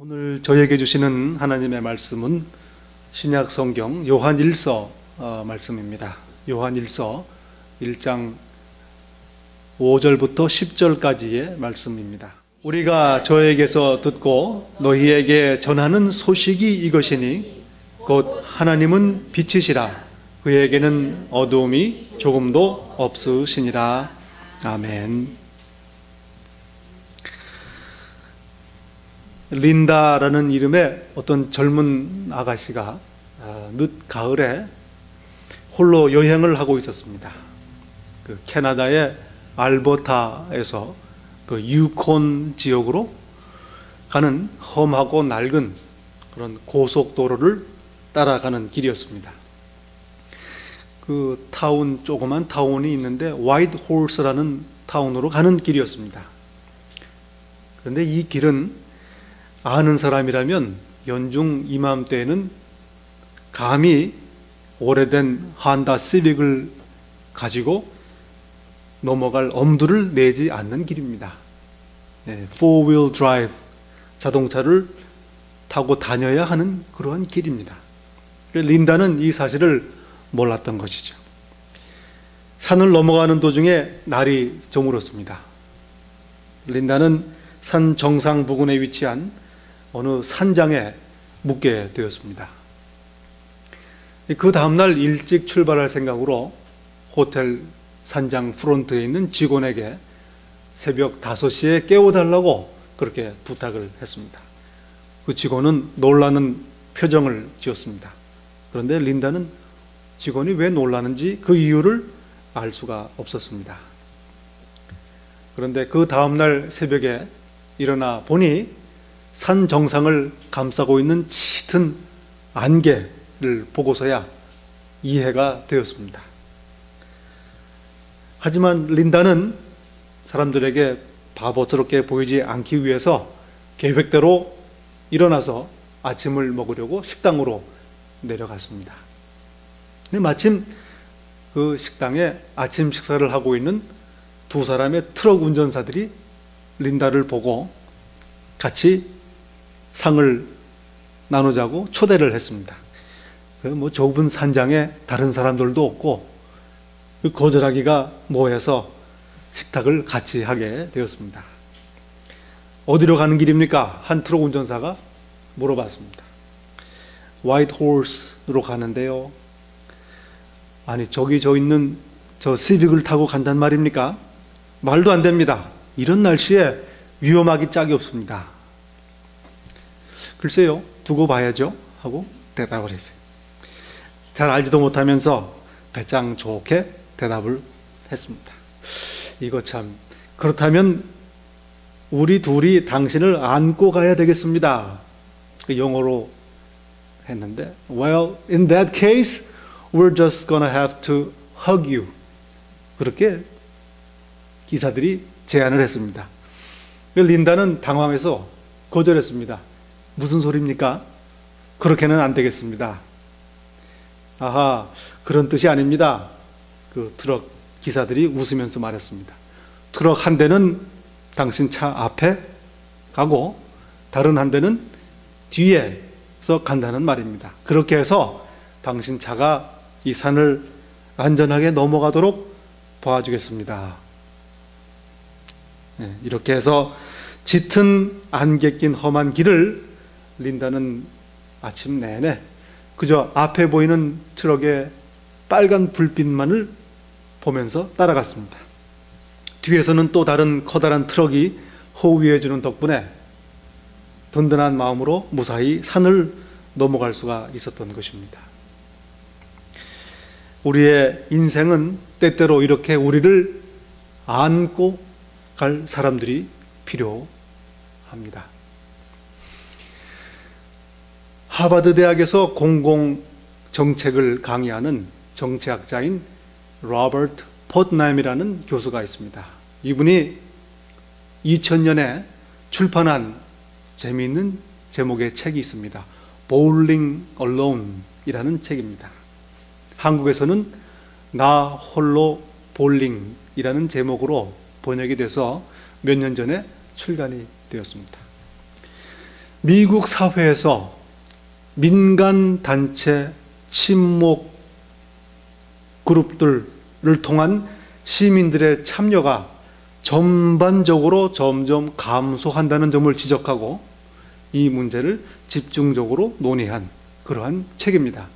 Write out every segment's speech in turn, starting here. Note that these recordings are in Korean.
오늘 저에게 주시는 하나님의 말씀은 신약 성경 요한일서 말씀입니다. 요한일서 1장 5절부터 10절까지의 말씀입니다. 우리가 저에게서 듣고 너희에게 전하는 소식이 이것이니 곧 하나님은 빛이시라 그에게는 어두움이 조금도 없으시니라. 아멘. 린다라는 이름의 어떤 젊은 아가씨가 늦 가을에 홀로 여행을 하고 있었습니다. 그 캐나다의 알버타에서 그 유콘 지역으로 가는 험하고 낡은 그런 고속도로를 따라가는 길이었습니다. 그 조그만 타운이 있는데 화이트 홀스라는 타운으로 가는 길이었습니다. 그런데 이 길은 아는 사람이라면 연중 이맘때에는 감히 오래된 한다 시빅을 가지고 넘어갈 엄두를 내지 않는 길입니다. four-wheel drive 자동차를 타고 다녀야 하는 그러한 길입니다. 린다는 이 사실을 몰랐던 것이죠. 산을 넘어가는 도중에 날이 저물었습니다. 린다는 산 정상 부근에 위치한 어느 산장에 묵게 되었습니다. 그 다음날 일찍 출발할 생각으로 호텔 산장 프론트에 있는 직원에게 새벽 5시에 깨워달라고 그렇게 부탁을 했습니다. 그 직원은 놀라는 표정을 지었습니다. 그런데 린다는 직원이 왜 놀라는지 그 이유를 알 수가 없었습니다. 그런데 그 다음날 새벽에 일어나 보니 산 정상을 감싸고 있는 짙은 안개를 보고서야 이해가 되었습니다. 하지만 린다는 사람들에게 바보스럽게 보이지 않기 위해서 계획대로 일어나서 아침을 먹으려고 식당으로 내려갔습니다. 근데 마침 그 식당에 아침 식사를 하고 있는 두 사람의 트럭 운전사들이 린다를 보고 같이 상을 나누자고 초대를 했습니다. 좁은 산장에 다른 사람들도 없고 거절하기가 뭐해서 식탁을 같이 하게 되었습니다. 어디로 가는 길입니까? 한 트럭 운전사가 물어봤습니다. 화이트 홀스로 가는데요. 아니 저기 있는 저 시빅을 타고 간단 말입니까? 말도 안 됩니다. 이런 날씨에 위험하기 짝이 없습니다. 글쎄요, 두고 봐야죠 하고 대답을 했어요. 잘 알지도 못하면서 배짱 좋게 대답을 했습니다. 이거 참, 그렇다면 우리 둘이 당신을 안고 가야 되겠습니다. 영어로 했는데 Well, in that case, we're just gonna have to hug you. 그렇게 기사들이 제안을 했습니다. 린다는 당황해서 거절했습니다. 무슨 소리입니까? 그렇게는 안 되겠습니다. 아하, 그런 뜻이 아닙니다. 그 트럭 기사들이 웃으면서 말했습니다. 트럭 한 대는 당신 차 앞에 가고 다른 한 대는 뒤에서 간다는 말입니다. 그렇게 해서 당신 차가 이 산을 안전하게 넘어가도록 도와주겠습니다. 이렇게 해서 짙은 안개 낀 험한 길을 린다는 아침 내내 그저 앞에 보이는 트럭의 빨간 불빛만을 보면서 따라갔습니다. 뒤에서는 또 다른 커다란 트럭이 호위해주는 덕분에 든든한 마음으로 무사히 산을 넘어갈 수가 있었던 것입니다. 우리의 인생은 때때로 이렇게 우리를 안고 갈 사람들이 필요합니다. 하버드 대학에서 공공정책을 강의하는 정치학자인 로버트 포트남이라는 교수가 있습니다. 이분이 2000년에 출판한 재미있는 제목의 책이 있습니다. Bowling Alone이라는 책입니다. 한국에서는 나 홀로 볼링이라는 제목으로 번역이 돼서 몇 년 전에 출간이 되었습니다. 미국 사회에서 민간 단체 친목 그룹들을 통한 시민들의 참여가 전반적으로 점점 감소한다는 점을 지적하고 이 문제를 집중적으로 논의한 그러한 책입니다.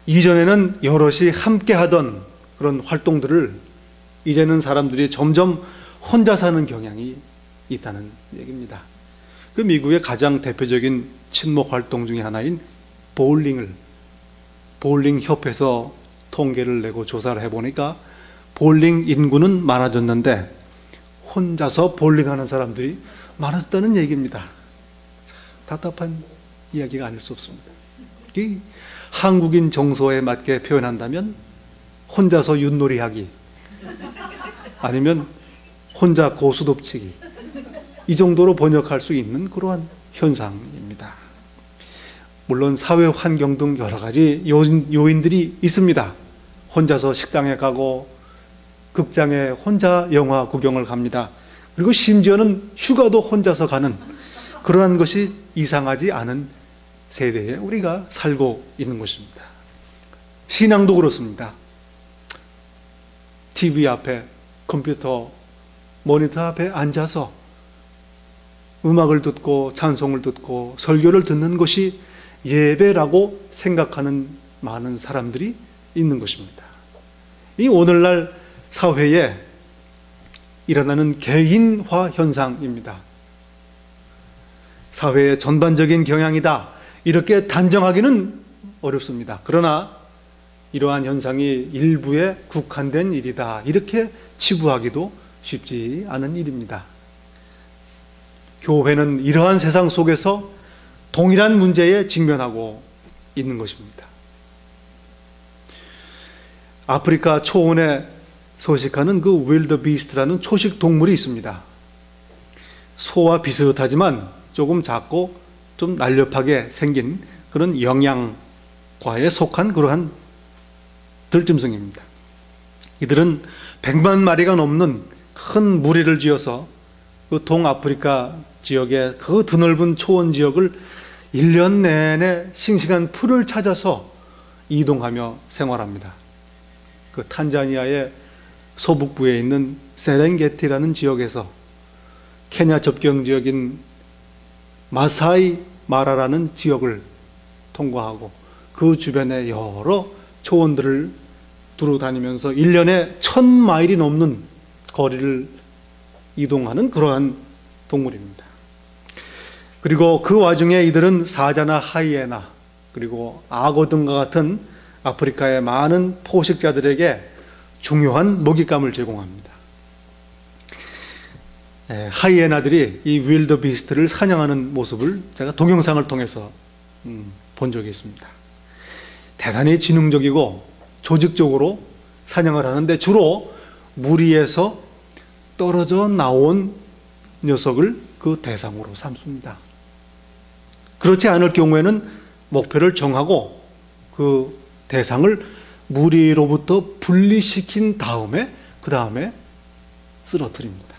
이전에는 여럿이 함께 하던 그런 활동들을 이제는 사람들이 점점 혼자 사는 경향이 있다는 얘기입니다. 그 미국의 가장 대표적인 친목 활동 중에 하나인 보울링 협회에서 통계를 내고 조사를 해보니까 볼링 인구는 많아졌는데 혼자서 볼링하는 사람들이 많아졌다는 얘기입니다. 답답한 이야기가 아닐 수 없습니다. 한국인 정서에 맞게 표현한다면 혼자서 윷놀이하기 아니면 혼자 고수톱치기, 이 정도로 번역할 수 있는 그러한 현상입니다. 물론 사회 환경 등 여러 가지 요인들이 있습니다. 혼자서 식당에 가고 극장에 혼자 영화 구경을 갑니다. 그리고 심지어는 휴가도 혼자서 가는 그러한 것이 이상하지 않은 세대에 우리가 살고 있는 것입니다. 신앙도 그렇습니다. TV 앞에, 컴퓨터, 모니터 앞에 앉아서 음악을 듣고 찬송을 듣고 설교를 듣는 것이 예배라고 생각하는 많은 사람들이 있는 것입니다. 이 오늘날 사회에 일어나는 개인화 현상입니다. 사회의 전반적인 경향이다, 이렇게 단정하기는 어렵습니다. 그러나 이러한 현상이 일부에 국한된 일이다, 이렇게 치부하기도 쉽지 않은 일입니다. 교회는 이러한 세상 속에서 동일한 문제에 직면하고 있는 것입니다. 아프리카 초원에 서식하는 그 윌더비스트라는 초식 동물이 있습니다. 소와 비슷하지만 조금 작고 좀 날렵하게 생긴 그런 영양과에 속한 그러한 들짐승입니다. 이들은 100만 마리가 넘는 큰 무리를 지어서 그 동아프리카 지역의 그 드넓은 초원 지역을 1년 내내 싱싱한 풀을 찾아서 이동하며 생활합니다. 그 탄자니아의 서북부에 있는 세렝게티라는 지역에서 케냐 접경 지역인 마사이 마라라는 지역을 통과하고 그 주변의 여러 초원들을 두루 다니면서 1년에 1000마일이 넘는 거리를 이동하는 그러한 동물입니다. 그리고 그 와중에 이들은 사자나 하이에나 그리고 악어 등과 같은 아프리카의 많은 포식자들에게 중요한 먹잇감을 제공합니다. 하이에나들이 이 윌더비스트를 사냥하는 모습을 제가 동영상을 통해서 본 적이 있습니다. 대단히 지능적이고 조직적으로 사냥을 하는데 주로 무리에서 떨어져 나온 녀석을 그 대상으로 삼습니다. 그렇지 않을 경우에는 목표를 정하고 그 대상을 무리로부터 분리시킨 다음에 그 다음에 쓰러뜨립니다.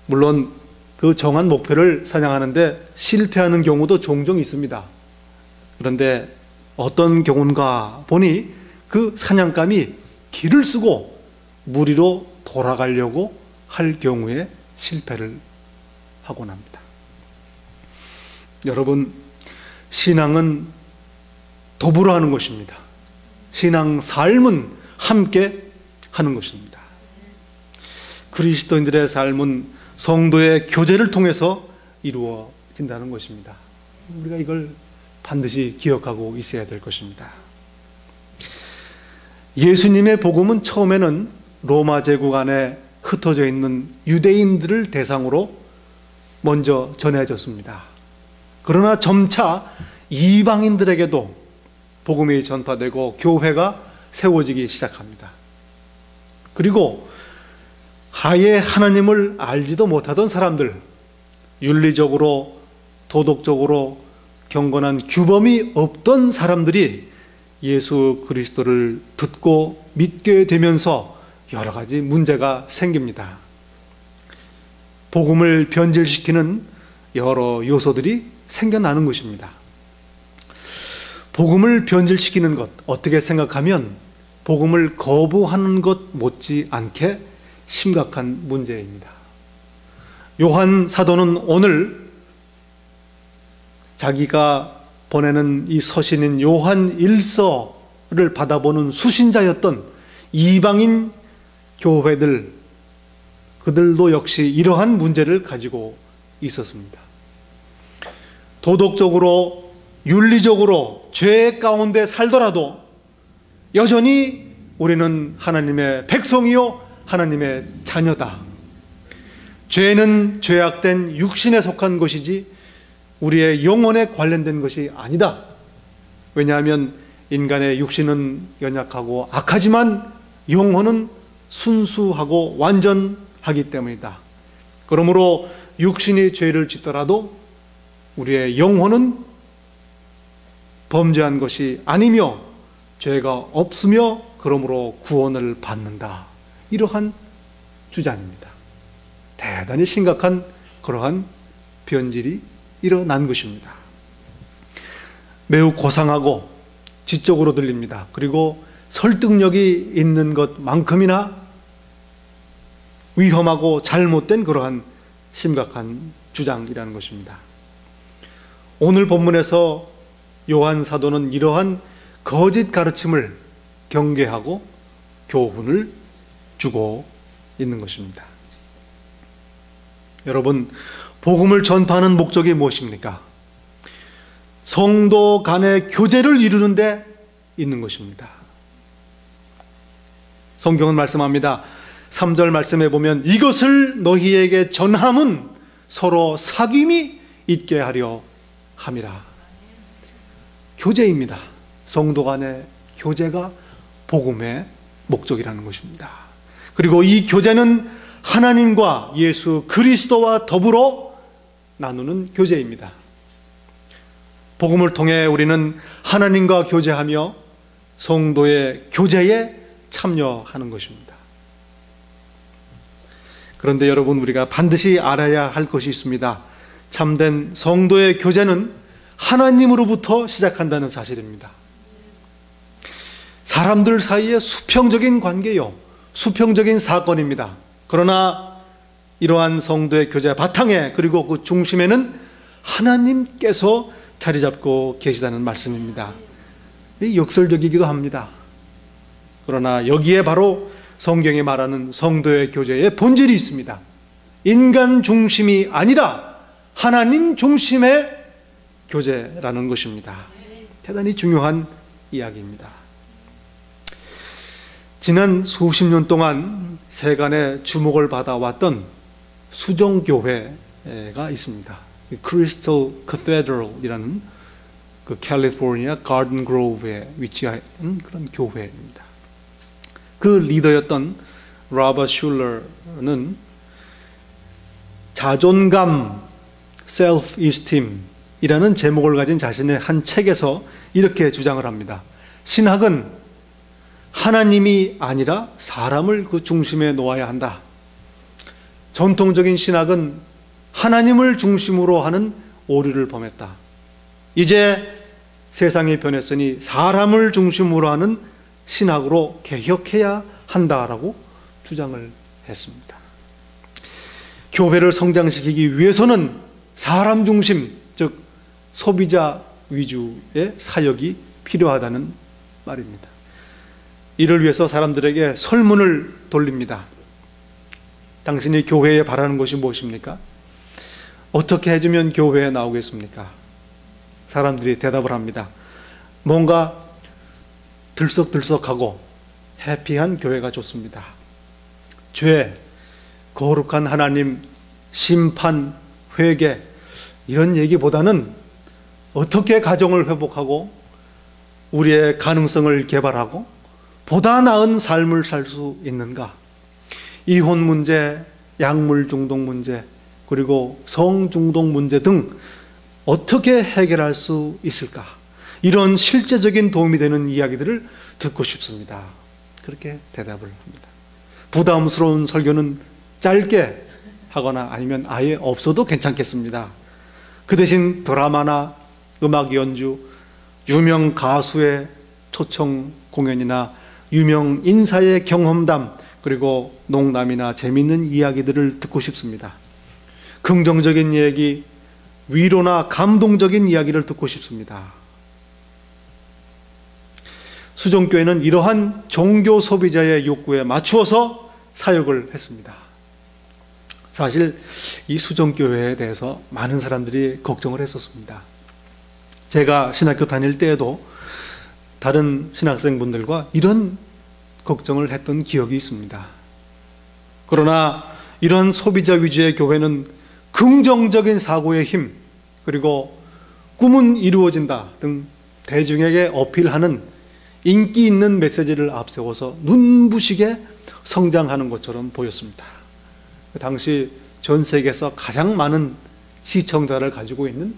물론 그 정한 목표를 사냥하는데 실패하는 경우도 종종 있습니다. 그런데 어떤 경우인가 보니 그 사냥감이 길을 쓰고 무리로 돌아가려고 할 경우에 실패를 하곤 합니다. 여러분, 신앙은 더불어 하는 것입니다. 신앙 삶은 함께 하는 것입니다. 그리스도인들의 삶은 성도의 교제를 통해서 이루어진다는 것입니다. 우리가 이걸 반드시 기억하고 있어야 될 것입니다. 예수님의 복음은 처음에는 로마 제국 안에 흩어져 있는 유대인들을 대상으로 먼저 전해졌습니다. 그러나 점차 이방인들에게도 복음이 전파되고 교회가 세워지기 시작합니다. 그리고 아예 하나님을 알지도 못하던 사람들, 윤리적으로 도덕적으로 경건한 규범이 없던 사람들이 예수 그리스도를 듣고 믿게 되면서 여러 가지 문제가 생깁니다. 복음을 변질시키는 여러 요소들이 생겨나는 것입니다. 복음을 변질시키는 것, 어떻게 생각하면 복음을 거부하는 것 못지 않게 심각한 문제입니다. 요한 사도는 오늘 자기가 보내는 이 서신인 요한 1서를 받아보는 수신자였던 이방인 교회들, 그들도 역시 이러한 문제를 가지고 있었습니다. 도덕적으로, 윤리적으로 죄 가운데 살더라도 여전히 우리는 하나님의 백성이요 하나님의 자녀다. 죄는 죄악된 육신에 속한 것이지 우리의 영혼에 관련된 것이 아니다. 왜냐하면 인간의 육신은 연약하고 악하지만 영혼은 순수하고 완전하기 때문이다. 그러므로 육신이 죄를 짓더라도 우리의 영혼은 범죄한 것이 아니며 죄가 없으며 그러므로 구원을 받는다. 이러한 주장입니다. 대단히 심각한 그러한 변질이 일어난 것입니다. 매우 고상하고 지적으로 들립니다. 그리고 설득력이 있는 것만큼이나 위험하고 잘못된 그러한 심각한 주장이라는 것입니다. 오늘 본문에서 요한 사도는 이러한 거짓 가르침을 경계하고 교훈을 주고 있는 것입니다. 여러분, 복음을 전파하는 목적이 무엇입니까? 성도 간의 교제를 이루는 데 있는 것입니다. 성경은 말씀합니다. 3절 말씀에 보면 이것을 너희에게 전함은 서로 사귐이 있게 하려 함이라. 교제입니다. 성도 간의 교제가 복음의 목적이라는 것입니다. 그리고 이 교제는 하나님과 예수 그리스도와 더불어 나누는 교제입니다. 복음을 통해 우리는 하나님과 교제하며 성도의 교제에 참여하는 것입니다. 그런데 여러분, 우리가 반드시 알아야 할 것이 있습니다. 참된 성도의 교제는 하나님으로부터 시작한다는 사실입니다. 사람들 사이의 수평적인 관계요, 수평적인 사건입니다. 그러나 이러한 성도의 교제 바탕에, 그리고 그 중심에는 하나님께서 자리 잡고 계시다는 말씀입니다. 역설적이기도 합니다. 그러나 여기에 바로 성경이 말하는 성도의 교제의 본질이 있습니다. 인간 중심이 아니라 하나님 중심의 교제라는 것입니다. 대단히 중요한 이야기입니다. 지난 수십 년 동안 세간의 주목을 받아왔던 수정교회가 있습니다. 크리스탈 카테드럴이라는 그 캘리포니아 가든 그로브에 위치한 그런 교회입니다. 그 리더였던 라바 슐러는 자존감, self-esteem이라는 제목을 가진 자신의 한 책에서 이렇게 주장을 합니다. 신학은 하나님이 아니라 사람을 그 중심에 놓아야 한다. 전통적인 신학은 하나님을 중심으로 하는 오류를 범했다. 이제 세상이 변했으니 사람을 중심으로 하는 신학으로 개혁해야 한다라고 주장을 했습니다. 교회를 성장시키기 위해서는 사람 중심, 즉 소비자 위주의 사역이 필요하다는 말입니다. 이를 위해서 사람들에게 설문을 돌립니다. 당신이 교회에 바라는 것이 무엇입니까? 어떻게 해주면 교회에 나오겠습니까? 사람들이 대답을 합니다. 뭔가 들썩들썩하고 해피한 교회가 좋습니다. 죄, 거룩한 하나님, 심판, 회개, 이런 얘기보다는 어떻게 가정을 회복하고 우리의 가능성을 개발하고 보다 나은 삶을 살 수 있는가? 이혼 문제, 약물 중독 문제, 그리고 성 중독 문제 등 어떻게 해결할 수 있을까? 이런 실제적인 도움이 되는 이야기들을 듣고 싶습니다. 그렇게 대답을 합니다. 부담스러운 설교는 짧게 하거나 아니면 아예 없어도 괜찮겠습니다. 그 대신 드라마나 음악 연주, 유명 가수의 초청 공연이나 유명 인사의 경험담, 그리고 농담이나 재미있는 이야기들을 듣고 싶습니다. 긍정적인 얘기, 위로나 감동적인 이야기를 듣고 싶습니다. 수정교회는 이러한 종교 소비자의 욕구에 맞추어서 사역을 했습니다. 사실 이 수정교회에 대해서 많은 사람들이 걱정을 했었습니다. 제가 신학교 다닐 때에도 다른 신학생분들과 이런 걱정을 했던 기억이 있습니다. 그러나 이런 소비자 위주의 교회는 긍정적인 사고의 힘, 그리고 꿈은 이루어진다 등 대중에게 어필하는 인기 있는 메시지를 앞세워서 눈부시게 성장하는 것처럼 보였습니다. 그 당시 전 세계에서 가장 많은 시청자를 가지고 있는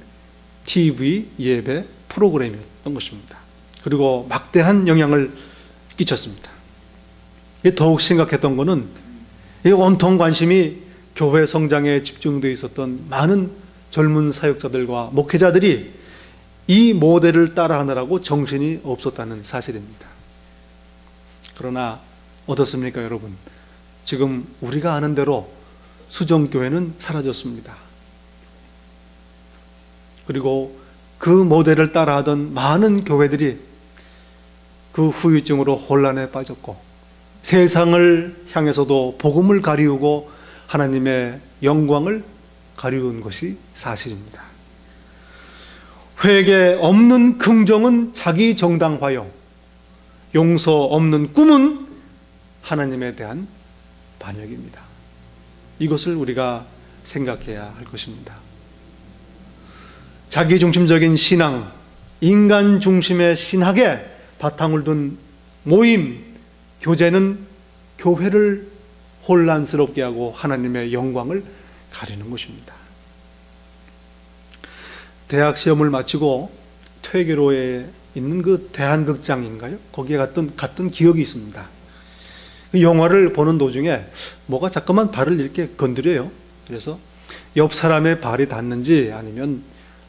TV 예배 프로그램이었던 것입니다. 그리고 막대한 영향을 끼쳤습니다. 더욱 심각했던 것은 온통 관심이 교회 성장에 집중되어 있었던 많은 젊은 사역자들과 목회자들이 이 모델을 따라하느라고 정신이 없었다는 사실입니다. 그러나 어떻습니까, 여러분? 지금 우리가 아는 대로 수정교회는 사라졌습니다. 그리고 그 모델을 따라하던 많은 교회들이 그 후유증으로 혼란에 빠졌고, 세상을 향해서도 복음을 가리우고 하나님의 영광을 가리운 것이 사실입니다. 회개 없는 긍정은 자기 정당화요, 용서 없는 꿈은 하나님에 대한 반역입니다. 이것을 우리가 생각해야 할 것입니다. 자기중심적인 신앙, 인간 중심의 신학에 바탕을 둔 모임, 교제는 교회를 혼란스럽게 하고 하나님의 영광을 가리는 것입니다. 대학 시험을 마치고 퇴계로에 있는 그 대한극장인가요? 거기에 갔던 기억이 있습니다. 그 영화를 보는 도중에 뭐가 자꾸만 발을 이렇게 건드려요. 그래서 옆 사람의 발이 닿는지 아니면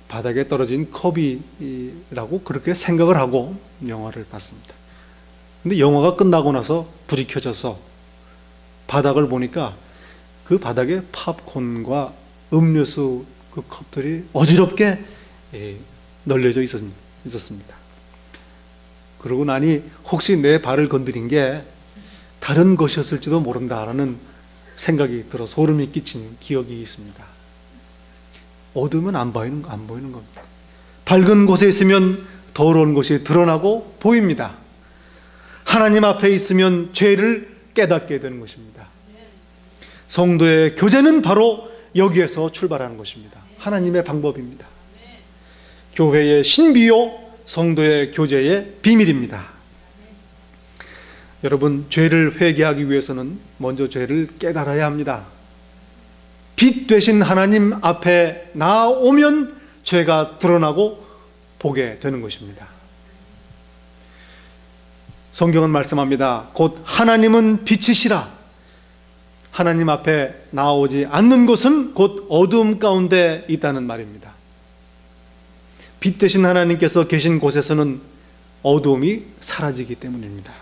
바닥에 떨어진 컵이라고 그렇게 생각을 하고 영화를 봤습니다. 근데 영화가 끝나고 나서 불이 켜져서 바닥을 보니까 그 바닥에 팝콘과 음료수 그 컵들이 어지럽게 널려져 있었습니다. 그러고 나니 혹시 내 발을 건드린 게 다른 것이었을지도 모른다라는 생각이 들어 소름이 끼친 기억이 있습니다. 어두우면 안 보이는 겁니다. 밝은 곳에 있으면 더러운 것이 드러나고 보입니다. 하나님 앞에 있으면 죄를 깨닫게 되는 것입니다. 성도의 교제는 바로 여기에서 출발하는 것입니다. 하나님의 방법입니다. 교회의 신비요, 성도의 교제의 비밀입니다. 여러분, 죄를 회개하기 위해서는 먼저 죄를 깨달아야 합니다. 빛 되신 하나님 앞에 나오면 죄가 드러나고 보게 되는 것입니다. 성경은 말씀합니다. 곧 하나님은 빛이시라. 하나님 앞에 나오지 않는 것은 곧 어두움 가운데 있다는 말입니다. 빛 되신 하나님께서 계신 곳에서는 어두움이 사라지기 때문입니다.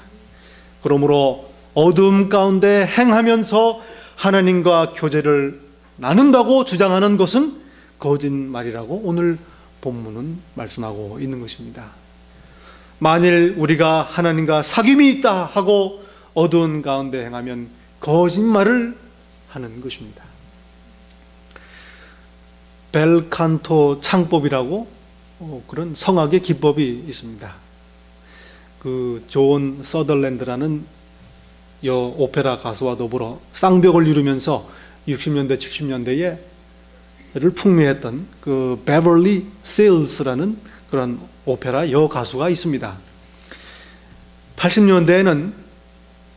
그러므로 어두움 가운데 행하면서 하나님과 교제를 나눈다고 주장하는 것은 거짓말이라고 오늘 본문은 말씀하고 있는 것입니다. 만일 우리가 하나님과 사귐이 있다 하고 어두운 가운데 행하면 거짓말을 하는 것입니다. 벨칸토 창법이라고 그런 성악의 기법이 있습니다. 그 존 서덜랜드라는 오페라 가수와 더불어 쌍벽을 이루면서 60년대 70년대에 를 풍미했던 그 베벌리 세일스라는 그런 오페라 여가수가 있습니다. 80년대에는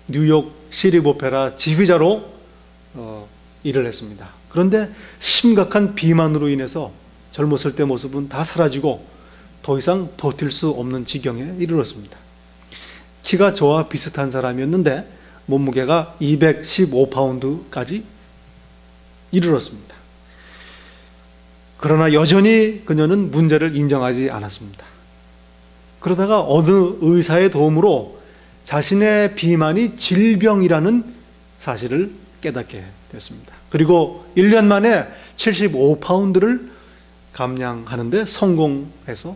뉴욕 시립 오페라 지휘자로 일을 했습니다. 그런데 심각한 비만으로 인해서 젊었을 때 모습은 다 사라지고 더 이상 버틸 수 없는 지경에 이르렀습니다. 키가 저와 비슷한 사람이었는데 몸무게가 215파운드까지 이르렀습니다. 그러나 여전히 그녀는 문제를 인정하지 않았습니다. 그러다가 어느 의사의 도움으로 자신의 비만이 질병이라는 사실을 깨닫게 됐습니다. 그리고 1년 만에 75파운드를 감량하는데 성공해서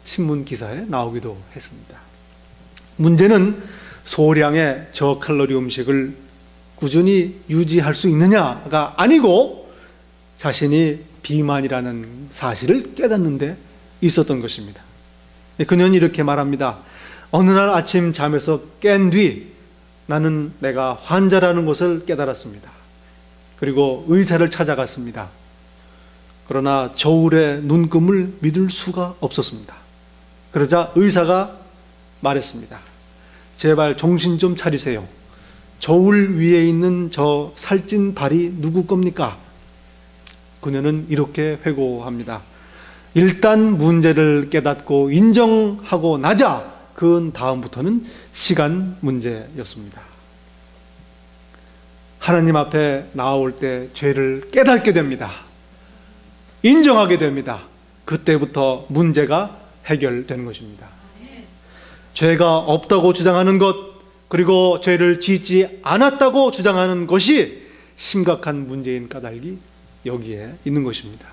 신문 기사에 나오기도 했습니다. 문제는 소량의 저칼로리 음식을 꾸준히 유지할 수 있느냐가 아니고 자신이 비만이라는 사실을 깨닫는 데 있었던 것입니다. 그녀는 이렇게 말합니다. 어느 날 아침 잠에서 깬 뒤 나는 내가 환자라는 것을 깨달았습니다. 그리고 의사를 찾아갔습니다. 그러나 저울의 눈금을 믿을 수가 없었습니다. 그러자 의사가 말했습니다. 제발 정신 좀 차리세요. 저울 위에 있는 저 살찐 발이 누구 겁니까? 그녀는 이렇게 회고합니다. 일단 문제를 깨닫고 인정하고 나자 그 다음부터는 시간 문제였습니다. 하나님 앞에 나올 때 죄를 깨닫게 됩니다. 인정하게 됩니다. 그때부터 문제가 해결되는 것입니다. 죄가 없다고 주장하는 것, 그리고 죄를 짓지 않았다고 주장하는 것이 심각한 문제인 까닭이 여기에 있는 것입니다.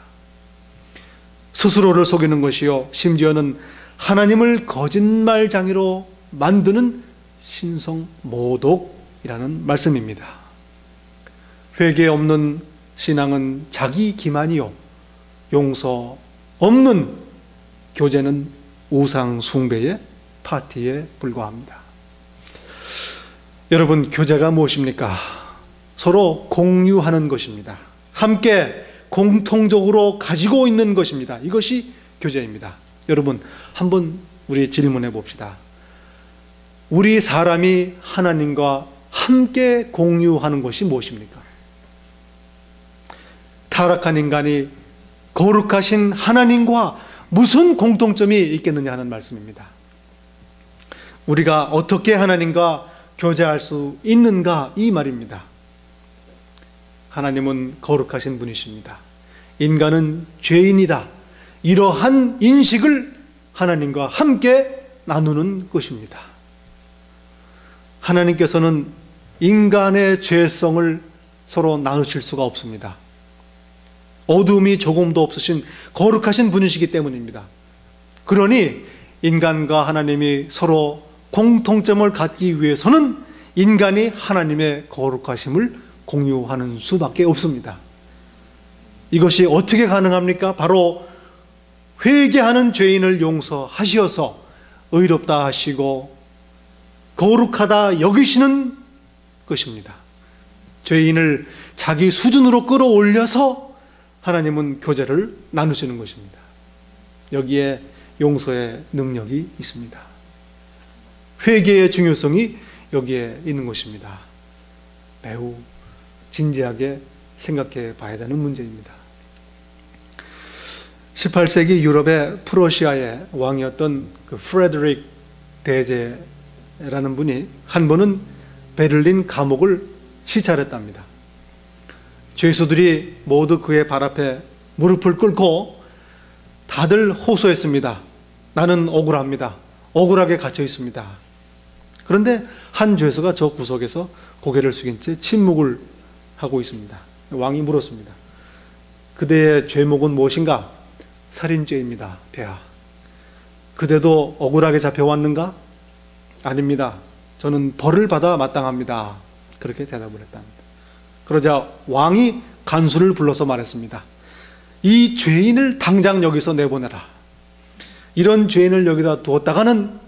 스스로를 속이는 것이요, 심지어는 하나님을 거짓말장애로 만드는 신성모독이라는 말씀입니다. 회개 없는 신앙은 자기 기만이요, 용서 없는 교제는 우상 숭배의 파티에 불과합니다. 여러분, 교제가 무엇입니까? 서로 공유하는 것입니다. 함께 공통적으로 가지고 있는 것입니다. 이것이 교제입니다. 여러분, 한번 우리 질문해 봅시다. 우리 사람이 하나님과 함께 공유하는 것이 무엇입니까? 타락한 인간이 거룩하신 하나님과 무슨 공통점이 있겠느냐 하는 말씀입니다. 우리가 어떻게 하나님과 교제할 수 있는가, 이 말입니다. 하나님은 거룩하신 분이십니다. 인간은 죄인이다. 이러한 인식을 하나님과 함께 나누는 것입니다. 하나님께서는 인간의 죄성을 서로 나누실 수가 없습니다. 어둠이 조금도 없으신 거룩하신 분이시기 때문입니다. 그러니 인간과 하나님이 서로 공통점을 갖기 위해서는 인간이 하나님의 거룩하심을 공유하는 수밖에 없습니다. 이것이 어떻게 가능합니까? 바로 회개하는 죄인을 용서하시어서 의롭다 하시고 거룩하다 여기시는 것입니다. 죄인을 자기 수준으로 끌어올려서 하나님은 교제를 나누시는 것입니다. 여기에 용서의 능력이 있습니다. 회개의 중요성이 여기에 있는 것입니다. 매우 진지하게 생각해 봐야 되는 문제입니다. 18세기 유럽의 프로시아의 왕이었던 그 프레드릭 대제라는 분이 한 번은 베를린 감옥을 시찰했답니다. 죄수들이 모두 그의 발 앞에 무릎을 꿇고 다들 호소했습니다. 나는 억울합니다. 억울하게 갇혀 있습니다. 그런데 한 죄수가 저 구석에서 고개를 숙인 채 침묵을 하고 있습니다. 왕이 물었습니다. 그대의 죄목은 무엇인가? 살인죄입니다. 폐하. 그대도 억울하게 잡혀왔는가? 아닙니다. 저는 벌을 받아 마땅합니다. 그렇게 대답을 했답니다. 그러자 왕이 간수를 불러서 말했습니다. 이 죄인을 당장 여기서 내보내라. 이런 죄인을 여기다 두었다가는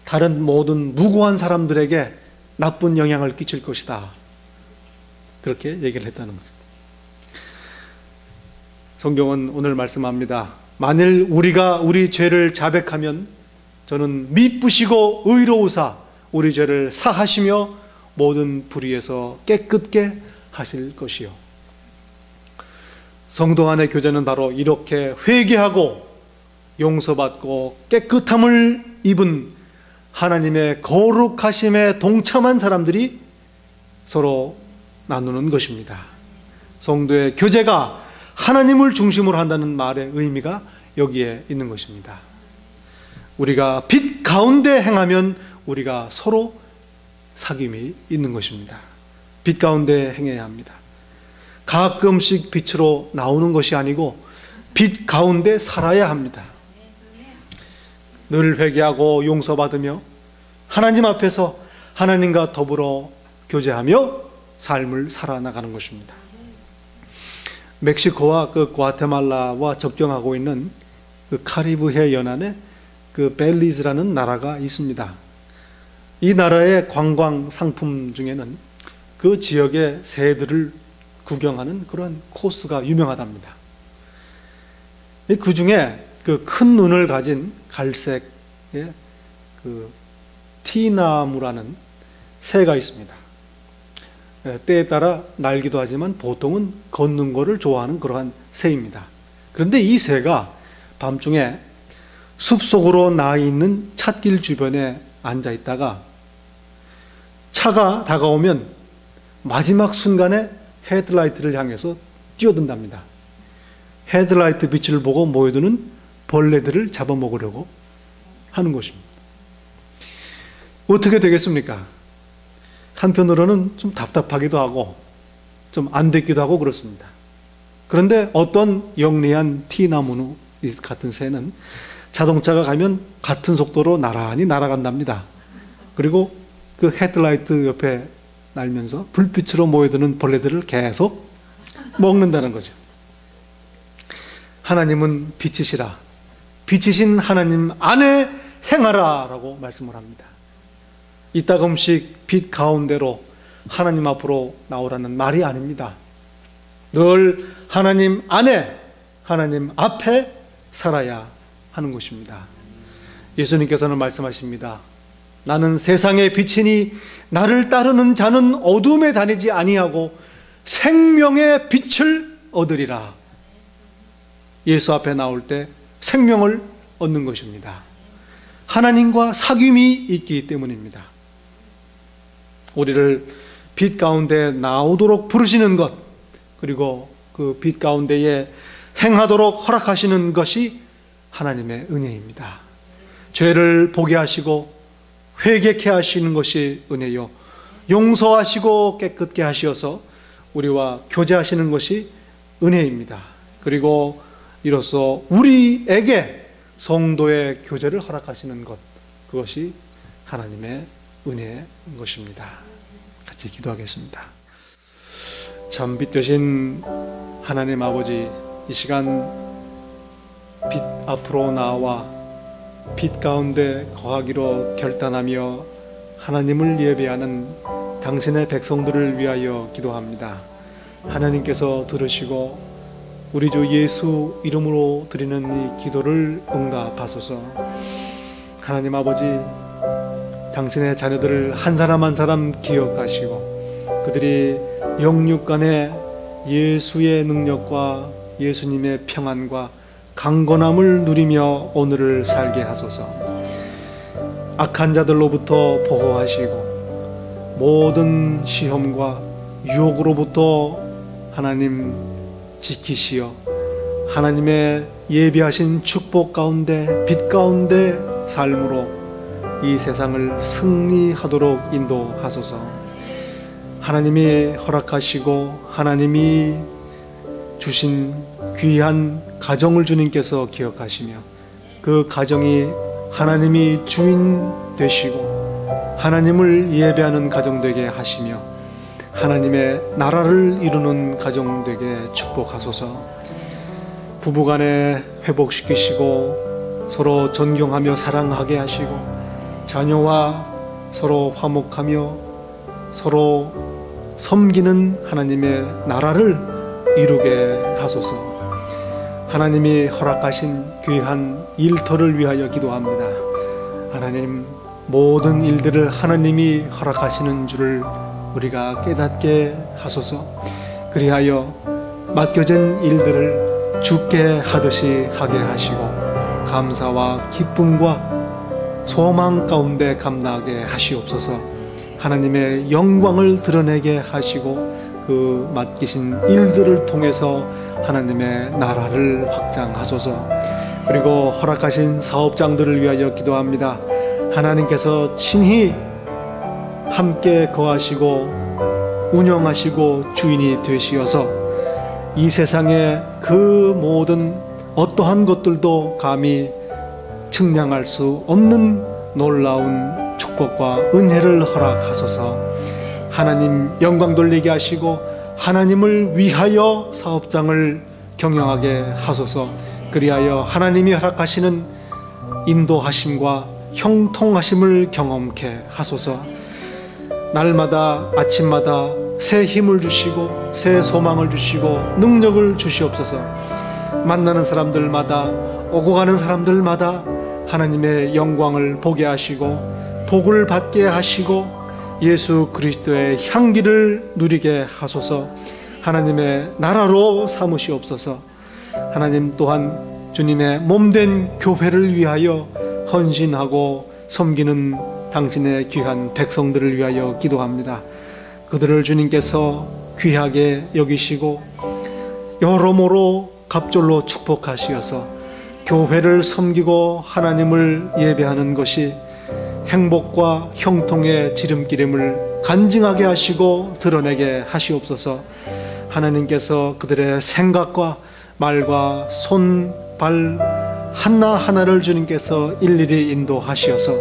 다른 모든 무고한 사람들에게 나쁜 영향을 끼칠 것이다. 그렇게 얘기를 했다는 거죠. 성경은 오늘 말씀합니다. 만일 우리가 우리 죄를 자백하면 저는 미쁘시고 의로우사 우리 죄를 사하시며 모든 불의에서 깨끗게 하실 것이요. 성도 안의 교제는 바로 이렇게 회개하고 용서받고 깨끗함을 입은 하나님의 거룩하심에 동참한 사람들이 서로 나누는 것입니다. 성도의 교제가 하나님을 중심으로 한다는 말의 의미가 여기에 있는 것입니다. 우리가 빛 가운데 행하면 우리가 서로 사귐이 있는 것입니다. 빛 가운데 행해야 합니다. 가끔씩 빛으로 나오는 것이 아니고 빛 가운데 살아야 합니다. 늘 회개하고 용서받으며 하나님 앞에서 하나님과 더불어 교제하며 삶을 살아나가는 것입니다. 멕시코와 그 과테말라와 접경하고 있는 그 카리브해 연안에 그 벨리즈라는 나라가 있습니다. 이 나라의 관광 상품 중에는 그 지역의 새들을 구경하는 그런 코스가 유명하답니다. 그 중에 그 큰 눈을 가진 갈색의 그 티나무라는 새가 있습니다. 때에 따라 날기도 하지만 보통은 걷는 것을 좋아하는 그러한 새입니다. 그런데 이 새가 밤중에 숲속으로 나 있는 찻길 주변에 앉아 있다가 차가 다가오면 마지막 순간에 헤드라이트를 향해서 뛰어든답니다. 헤드라이트 빛을 보고 모여드는 벌레들을 잡아먹으려고 하는 것입니다. 어떻게 되겠습니까? 한편으로는 좀 답답하기도 하고 좀 안 됐기도 하고 그렇습니다. 그런데 어떤 영리한 티나무 같은 새는 자동차가 가면 같은 속도로 나란히 날아간답니다. 그리고 그 헤드라이트 옆에 날면서 불빛으로 모여드는 벌레들을 계속 먹는다는 거죠. 하나님은 빛이시라. 빛이신 하나님 안에 행하라 라고 말씀을 합니다. 이따금씩 빛 가운데로 하나님 앞으로 나오라는 말이 아닙니다. 늘 하나님 안에, 하나님 앞에 살아야 하는 것입니다. 예수님께서는 말씀하십니다. 나는 세상의 빛이니 나를 따르는 자는 어둠에 다니지 아니하고 생명의 빛을 얻으리라. 예수 앞에 나올 때 생명을 얻는 것입니다. 하나님과 사귐이 있기 때문입니다. 우리를 빛 가운데 나오도록 부르시는 것, 그리고 그 빛 가운데에 행하도록 허락하시는 것이 하나님의 은혜입니다. 죄를 보게 하시고 회개케 하시는 것이 은혜요, 용서하시고 깨끗게 하시어서 우리와 교제하시는 것이 은혜입니다. 그리고 이로써 우리에게 성도의 교제를 허락하시는 것, 그것이 하나님의 은혜인 것입니다. 같이 기도하겠습니다. 참 빛 되신 하나님 아버지, 이 시간 빛 앞으로 나와 빛 가운데 거하기로 결단하며 하나님을 예배하는 당신의 백성들을 위하여 기도합니다. 하나님께서 들으시고 우리 주 예수 이름으로 드리는 이 기도를 응답하소서. 하나님 아버지, 당신의 자녀들을 한 사람 한 사람 기억하시고 그들이 영육간에 예수의 능력과 예수님의 평안과 강건함을 누리며 오늘을 살게 하소서. 악한 자들로부터 보호하시고 모든 시험과 유혹으로부터 하나님 지키시어 하나님의 예비하신 축복 가운데 빛 가운데 삶으로 이 세상을 승리하도록 인도하소서. 하나님이 허락하시고 하나님이 주신 귀한 가정을 주님께서 기억하시며 그 가정이 하나님이 주인 되시고 하나님을 예배하는 가정 되게 하시며 하나님의 나라를 이루는 가정 되게 축복하소서. 부부간에 회복시키시고 서로 존경하며 사랑하게 하시고 자녀와 서로 화목하며 서로 섬기는 하나님의 나라를 이루게 하소서. 하나님이 허락하신 귀한 일터를 위하여 기도합니다. 하나님, 모든 일들을 하나님이 허락하시는 줄을 우리가 깨닫게 하소서. 그리하여 맡겨진 일들을 주께 하듯이 하게 하시고 감사와 기쁨과 소망 가운데 감당하게 하시옵소서. 하나님의 영광을 드러내게 하시고 그 맡기신 일들을 통해서 하나님의 나라를 확장하소서. 그리고 허락하신 사업장들을 위하여 기도합니다. 하나님께서 친히 함께 거하시고 운영하시고 주인이 되시어서 이 세상의 그 모든 어떠한 것들도 감히 측량할 수 없는 놀라운 축복과 은혜를 허락하소서. 하나님 영광 돌리게 하시고 하나님을 위하여 사업장을 경영하게 하소서. 그리하여 하나님이 허락하시는 인도하심과 형통하심을 경험케 하소서. 날마다 아침마다 새 힘을 주시고 새 소망을 주시고 능력을 주시옵소서. 만나는 사람들마다 오고 가는 사람들마다 하나님의 영광을 보게 하시고 복을 받게 하시고 예수 그리스도의 향기를 누리게 하소서. 하나님의 나라로 삼으시옵소서. 하나님 또한 주님의 몸된 교회를 위하여 헌신하고 섬기는 당신의 귀한 백성들을 위하여 기도합니다. 그들을 주님께서 귀하게 여기시고 여러모로 갑절로 축복하시어서 교회를 섬기고 하나님을 예배하는 것이 행복과 형통의 지름길임을 간증하게 하시고 드러내게 하시옵소서. 하나님께서 그들의 생각과 말과 손, 발 하나하나를 주님께서 일일이 인도하시어서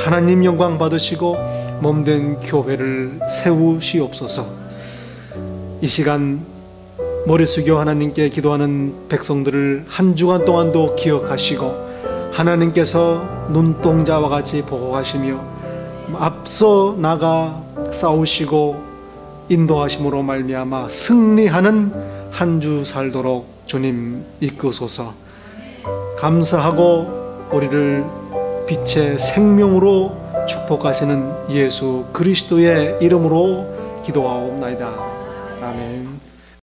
하나님 영광 받으시고 몸된 교회를 세우시옵소서. 이 시간 머리 숙여 하나님께 기도하는 백성들을 한 주간 동안도 기억하시고 하나님께서 눈동자와 같이 보고 가시며 앞서 나가 싸우시고 인도하심으로 말미암아 승리하는 한 주 살도록 주님 이끄소서. 감사하고 우리를 빛의 생명으로 축복하시는 예수 그리스도의 이름으로 기도하옵나이다. 아멘.